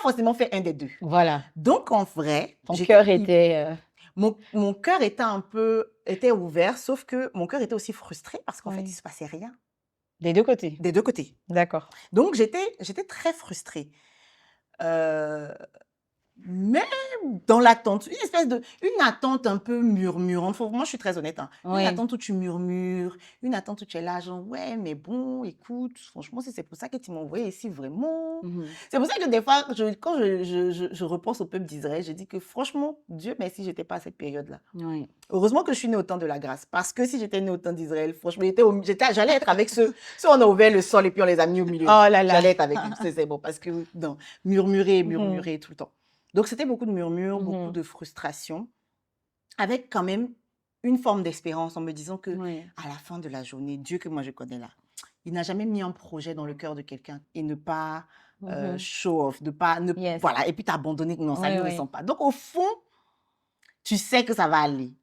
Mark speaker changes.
Speaker 1: forcément fait un des deux.
Speaker 2: Voilà.
Speaker 1: Donc, en vrai,
Speaker 2: Ton cœur était...
Speaker 1: mon cœur était ouvert, sauf que mon cœur était aussi frustré parce qu'en fait, il
Speaker 2: Oui.
Speaker 1: se passait rien
Speaker 2: Des deux côtés.
Speaker 1: des deux côtés.
Speaker 2: D'accord.
Speaker 1: Donc, j'étais très frustrée. Euh, Mais dans l'attente, une attente un peu murmurante. Moi, je suis très honnête, hein. Une
Speaker 2: Oui.
Speaker 1: attente où tu murmures, une attente où tu es là, genre, ouais, mais bon, écoute, franchement, si c'est pour ça que tu m'as envoyé ici, vraiment.
Speaker 2: Mhm.
Speaker 1: C'est pour ça que des fois, quand je repense au peuple d'Israël, je dis que franchement, Dieu merci, j'étais pas à cette période-là.
Speaker 2: Oui.
Speaker 1: Heureusement que je suis née au temps de la grâce, parce que si j'étais née au temps d'Israël, franchement, j'allais être avec ceux on a ouvert le sol et puis on les a mis au milieu.
Speaker 2: Oh là là.
Speaker 1: J'allais être avec eux, c'est bon, parce que non, murmurer,
Speaker 2: Mhm.
Speaker 1: murmurer tout le temps. Donc, c'était beaucoup de murmures, beaucoup
Speaker 2: Mhm.
Speaker 1: de frustration, avec quand même une forme d'espérance en me disant que
Speaker 2: Oui.
Speaker 1: à la fin de la journée, Dieu que moi je connais là, il n'a jamais mis un projet dans le cœur de quelqu'un et ne pas
Speaker 2: Mhm.
Speaker 1: show off, de pas, ne,
Speaker 2: Yes.
Speaker 1: voilà, et puis t'abandonner, non, ça
Speaker 2: Oui,
Speaker 1: ne lui
Speaker 2: oui.
Speaker 1: ressemble pas. Donc, au fond, tu sais que ça va aller.